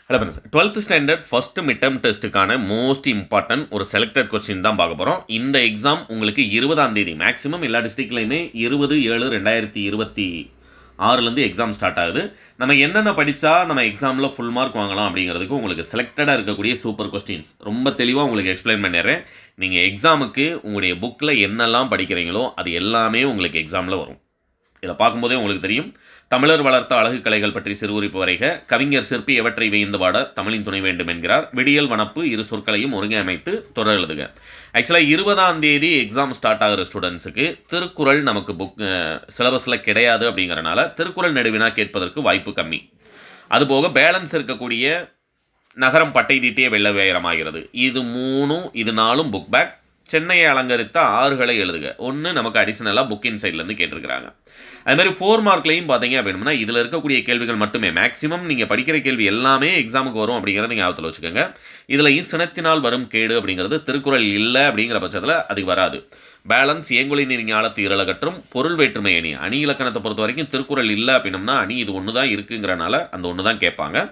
Hello friends, 12th standard first mid term டெஸ்ட்டுக்கான most important ஒரு selected question தான் பார்க்க போகிறோம். இந்த எக்ஸாம் உங்களுக்கு 20ஆம் தேதி மேக்ஸிமம் எல்லா டிஸ்ட்ரிக்ட்லையுமே 20/7/2026 எக்ஸாம் ஸ்டார்ட் ஆகுது. நம்ம என்னென்ன படித்தா நம்ம எக்ஸாமில் ஃபுல் மார்க் வாங்கலாம் அப்படிங்கிறதுக்கு உங்களுக்கு செலக்டடாக இருக்கக்கூடிய சூப்பர் கொஸ்டின்ஸ் ரொம்ப தெளிவாக உங்களுக்கு எக்ஸ்பிளைன் பண்ணிடுறேன். நீங்கள் எக்ஸாமுக்கு உங்களுடைய புக்கில் என்னெல்லாம் படிக்கிறீங்களோ அது எல்லாமே உங்களுக்கு எக்ஸாமில் வரும். இதை பார்க்கும்போதே உங்களுக்கு தெரியும். தமிழர் வளர்த்த அழகு கலைகள் பற்றி சிறுகுறிப்பு வரைக. கவிஞர் சிற்பி எவற்றை வேந்து பாட தமிழின் துணை வேண்டும் என்கிறார். விடியல் வனப்பு இரு சொற்களையும் ஒருங்கமைத்து தொடர் எழுதுக. ஆக்சுவலாக 20ஆம் தேதி எக்ஸாம் ஸ்டார்ட் ஆகிற ஸ்டூடெண்ட்ஸுக்கு திருக்குறள் நமக்கு புக் சிலபஸில் கிடையாது. அப்படிங்கிறனால திருக்குறள் நெடுவினா கேட்பதற்கு வாய்ப்பு கம்மி. அதுபோக பேலன்ஸ் இருக்கக்கூடிய நகரம் பட்டை தீட்டிய வெள்ள வேயரமாகிறது. இது 4 புக் பேக். சென்னையை அலங்கரித்த ஆறுகளை எழுதுக. ஒன்று நமக்கு அடிஷனலாக புக்கின் சைட்லேருந்து கேட்டிருக்கிறாங்க. அதுமாதிரி 4 மார்க்லையும் பார்த்தீங்க அப்படின்னா இதில் இருக்கக்கூடிய கேள்விகள் மட்டுமே மேக்ஸிமம் நீங்கள் படிக்கிற கேள்வி எல்லாமே எக்ஸாமுக்கு வரும் அப்படிங்கிறத ஞாபகத்தில் வச்சுக்கோங்க. இதில் சினத்தினால் வரும் கேடு அப்படிங்கிறது திருக்குறள் இல்லை அப்படிங்கிற பட்சத்தில் அது வராது. பேலன்ஸ் ஏங்குலை நீர் ஞாலத்து இரலகற்றும் பொருள் வேற்றுமை அணி இலக்கணத்தை பொறுத்த வரைக்கும் திருக்குறள் இல்லை அப்படின்னம்னா அணி இது ஒன்று தான் இருக்குங்கிறனால அந்த ஒன்று தான் கேட்பாங்க.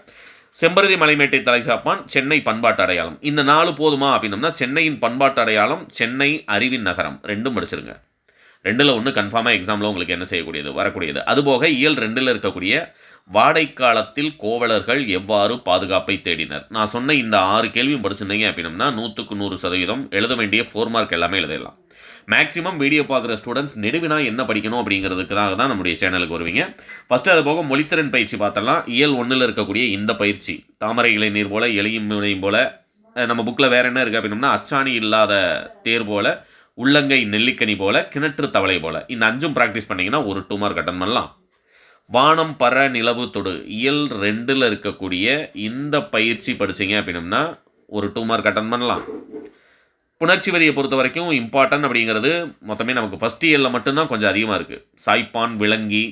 செம்பருதி மலைமேட்டை தலைசாப்பான் சென்னை பண்பாட்டு அடையாளம். இந்த 4 போதுமா அப்படின்னம்னா சென்னையின் பண்பாட்டு அடையாளம், சென்னை அறிவின் நகரம் ரெண்டும் படிச்சிருங்க. 2ல் 1 கன்ஃபார்மாக எக்ஸாமில் உங்களுக்கு என்ன செய்யக்கூடியது வரக்கூடியது. அதுபோக இயல் 2ல் இருக்கக்கூடிய வாடை காலத்தில் கோவலர்கள் எவ்வாறு பாதுகாப்பை தேடினர். நான் சொன்ன இந்த 6 கேள்வியும் படிச்சிருந்தீங்க அப்படின்னம்னா 100க்கு 100% எழுத வேண்டிய 4 மார்க் எல்லாமே எழுதிடலாம். மேக்ஸிமம் வீடியோ பார்க்குற ஸ்டூடெண்ட்ஸ் நெடுவினா என்ன படிக்கணும் அப்படிங்கிறதுக்காக தான் நம்முடைய சேனலுக்கு வருவீங்க. ஃபஸ்ட்டு அது போக மொழித்திறன் பயிற்சி பார்த்தலாம். இயல் 1ல் இருக்கக்கூடிய இந்த பயிற்சி தாமரை இலை நீர் போல எளியும் வினையும் போல. நம்ம புக்கில் வேறு என்ன இருக்குது அப்படின்னம்னா அச்சாணி இல்லாத தேர் போல, உள்ளங்கை நெல்லிக்கனி போல, கிணற்று தவளை போல. இந்த 5ம் ப்ராக்டிஸ் பண்ணிங்கன்னா ஒரு 2 மார்க் அட்டன் பண்ணலாம். வானம் பற நிலவு தொடு இயல் 2ல் இருக்கக்கூடிய இந்த பயிற்சி படிச்சிங்க அப்படின்னம்னா ஒரு 2 மார்க் அட்டன் பண்ணலாம். புணர்ச்சி விதியை பொறுத்த வரைக்கும் இம்பார்ட்டன்ட் அப்படிங்கிறது மொத்தமே நமக்கு ஃபஸ்ட் இயரில் மட்டும்தான் கொஞ்சம் அதிகமாக இருக்குது. சாய்ப்பான் விளங்கி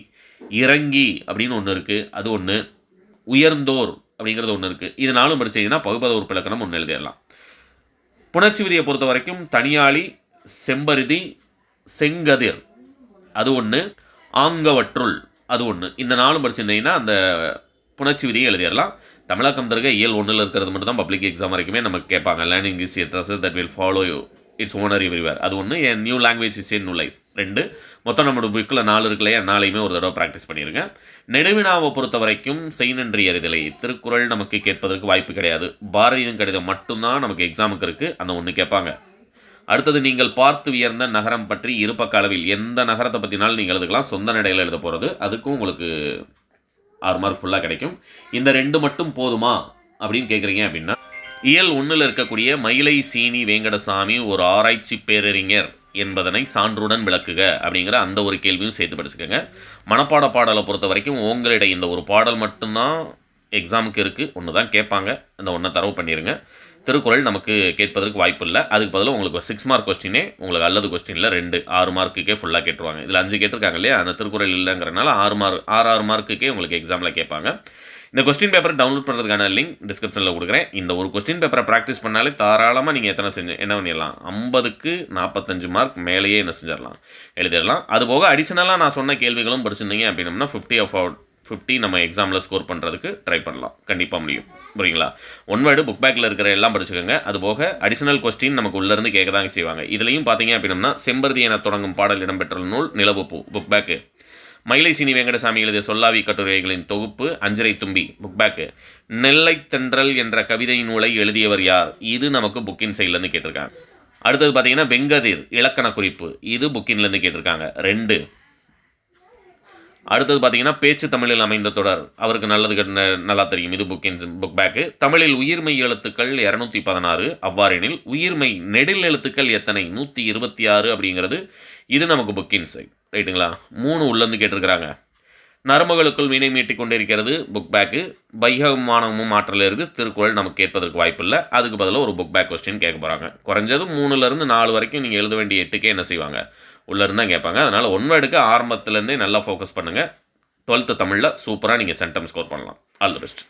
இறங்கி அப்படின்னு ஒன்று இருக்குது, அது ஒன்று. உயர்ந்தோர் அப்படிங்கிறது ஒன்று இருக்குது. இது 4 படிச்சிங்கன்னா பகுபத உறுப்பிலக்கணம் ஒன்று எழுதிடலாம். புணர்ச்சி விதியை பொறுத்த வரைக்கும் தனியாளி செம்பருதி செங்கதிர் அது ஒன்று, ஆங்கவற்றுள் அது ஒன்று. இந்த 4 படிச்சிருந்தீங்கன்னா அந்த புணர்ச்சி விதியை எழுதிடலாம். தமிழகம் தருக இயல் 1ல் இருக்கிறது மட்டும் தான் பப்ளிக் எக்ஸாம் வரைக்குமே நமக்கு கேட்பாங்க. Learning is a treasure that will follow you its owner everywhere அது ஒன்று. An new language is an new life 2. மொத்தம் நம்மளோட புக்கில் 4 இருக்குல்லையா, 4யுமே ஒரு தடவை ப்ராக்டிஸ் பண்ணிடுங்க. நெடுவினாவை பொறுத்த வரைக்கும் செய் நன்றி அறிதலை திருக்குறள் நமக்கு கேட்பதற்கு வாய்ப்பு கிடையாது. பாரதியின் கடிதம் மட்டும்தான் நமக்கு எக்ஸாமுக்கு இருக்குது, அந்த ஒன்று கேட்பாங்க. அடுத்தது நீங்கள் பார்த்து உயர்ந்த நகரம் பற்றி இருபக்க அளவில் எந்த நகரத்தை பற்றினாலும் நீங்கள் எழுதுக்கலாம். சொந்த நடையில் எழுத போகிறது அதுக்கும் உங்களுக்கு 6 மார்க் ஃபுல்லாக கிடைக்கும். இந்த 2 மட்டும் போதுமா அப்படின்னு கேட்குறீங்க அப்படின்னா இயல் 1ல் இருக்கக்கூடிய மயிலை சீனி வேங்கடசாமி ஒரு ஆராய்ச்சி பேரறிஞர் என்பதனை சான்றுடன் விளக்குக அப்படிங்கிற அந்த ஒரு கேள்வியும் சேர்த்து படிச்சுக்கோங்க. மனப்பாட பாடலை பொறுத்த வரைக்கும் உங்களிடையே இந்த ஒரு பாடல் மட்டும்தான் எக்ஸாமுக்கு இருக்குது, ஒன்று தான் கேட்பாங்க, அந்த ஒன்றை தரவு பண்ணிடுங்க. திருக்குறள் நமக்கு கேட்பதற்கு வாய்ப்பு இல்லை. அதுக்கு பதிலாக உங்களுக்கு 6 மார்க் கொஸ்டினே உங்களுக்கு அல்லது கொஸ்டினில் 2 6 மார்க்குக்கே ஃபுல்லாக கேட்டுருவாங்க. இதில் 5 கேட்டிருக்காங்க இல்லையா, அந்த திருக்குறள் இல்லைங்கிறனால 6 மார்க்குக்கே உங்களுக்கு எக்ஸாமில் கேட்பாங்க. இந்த கொஸ்டின் பேப்பர் டவுன்லோட் பண்ணுறதுக்கான லிங்க் டிஸ்கிரிப்ஷனில் கொடுக்குறேன். இந்த ஒரு கொஸ்டின் பேப்பரை ப்ராக்டிஸ் பண்ணாலே தாராளமாக நீங்கள் என்ன பண்ணிடலாம், 50க்கு 45 மார்க் மேலேயே என்ன செஞ்சிடலாம், எழுதிடலாம். அதுபோக அடிஷனலாக நான் சொன்ன கேள்விகளும் படிச்சிருந்தீங்க அப்படின்னா 50 நம்ம எக்ஸாமில் ஸ்கோர் பண்ணுறதுக்கு ட்ரை பண்ணலாம், கண்டிப்பாக முடியும். புரியுங்களா? 1 வேர்டு புக் பேக்கில் இருக்கிற எல்லாம் படிச்சுக்கோங்க. அதுபோக அடிஷனல் கொஸ்டின் நமக்கு உள்ளேருந்து கேட்க தாங்க செய்வாங்க. இதுலேயும் பார்த்தீங்க அப்படின்னா செம்பருதி என தொடங்கும் பாடல் இடம்பெற்ற நூல் நிலவுப்பூ புக் பேக்கு, மயிலை சீனி வெங்கடசாமி எழுதிய சொல்லாவி கட்டுரைகளின் தொகுப்பு அஞ்சரை தும்பி புக் பேக்கு, நெல்லை தென்றல் என்ற கவிதை நூலை எழுதியவர் யார், இது நமக்கு புக்கின் சைட்லேருந்து கேட்டிருக்காங்க. அடுத்தது பார்த்தீங்கன்னா வெங்கதிர் இலக்கண குறிப்பு, இது புக்கின்லேருந்து கேட்டிருக்காங்க 2. அடுத்தது பார்த்தீங்கன்னா பேச்சு தமிழில் அமைந்த தொடர், அவருக்கு நல்லா தெரியும், இது புக் பேக்கு. தமிழில் உயிர்மெய் எழுத்துக்கள் 216, அவ்வாறெனில் உயிர்மெய் நெடில் எழுத்துக்கள் எத்தனை, 126 அப்படிங்கிறது இது நமக்கு புக்கின் சைட். ரைட்டுங்களா? 3 உள்ளேருந்து கேட்டிருக்கிறாங்க. நரம்புகளுக்குள் வீணை மீட்டி கொண்டு இருக்கிறது புக் பேக்கு. பைகமானமும் ஆற்றல் இருந்து திருக்குறள் நமக்கு கேட்பதற்கு வாய்ப்பு இல்லை. அதுக்கு பதிலாக ஒரு புக் பேக் கொஸ்டின் கேட்க போகிறாங்க. குறைஞ்சது 3லேருந்து 4 வரைக்கும் நீங்கள் எழுத வேண்டிய 8க்கே என்ன செய்வாங்க, உள்ளேருந்து தான் கேட்பாங்க. அதனால் 1 வேர்டுக்கு ஆரம்பத்துலேருந்தே நல்லா ஃபோக்கஸ் பண்ணுங்கள். 12th தமிழில் சூப்பராக நீங்கள் சென்டம் ஸ்கோர் பண்ணலாம். All the best.